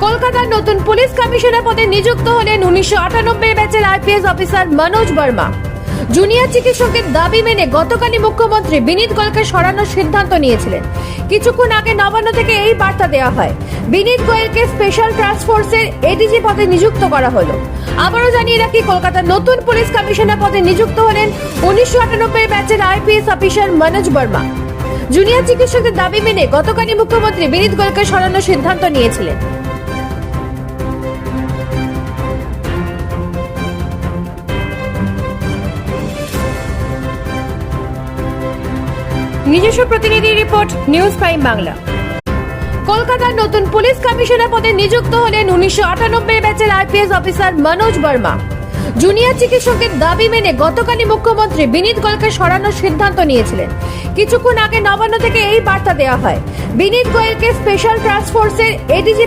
কলকাতার নতুন police commissioner পদে নিযুক্ত হলেন 1998 ব্যাচের IPS officer Manoj Verma. Junior চিকিৎসকের দাবি মেনে গতকালই মুখ্যমন্ত্রী বিনীত গোয়েলকে সরানোর সিদ্ধান্ত নিয়েছিলেন। কিছুক্ষণ আগে নবান্ন থেকে এই বার্তা দেওয়া হয়, বিনীত গোয়েলকে স্পেশাল টাস্ক ফোর্সের এডিজি পদে নিযুক্ত করা হলো। আবারও জানিয়ে রাখি, কলকাতার নতুন পুলিশ কমিশনার পদে নিযুক্ত হলেন 1998 ব্যাচের IPS officer Manoj Verma. Junior চিকিৎসকদের দাবি মেনে গতকালই মুখ্যমন্ত্রী বিনীত গোয়েলকে সরানোর সিদ্ধান্ত নিয়েছিলেন। নিজস্ব প্রতিনিধি রিপোর্ট, নিউজ প্রাইম বাংলা। কলকাতার নতুন পুলিশ কমিশনার পদে নিযুক্ত হলেন 1998 ব্যাচের IPS officer Manoj Verma. Junior চিকিৎসকের দাবি মেনে গতকালই মুখ্যমন্ত্রী বিনীত গোয়েলকে সরানোর সিদ্ধান্ত নিয়েছিলেন। কিছুক্ষণ আগে নবান্ন থেকে এই বার্তা দেওয়া হয়, বিনীত গোয়েলকে স্পেশাল টাস্ক ফোর্সের এডিজি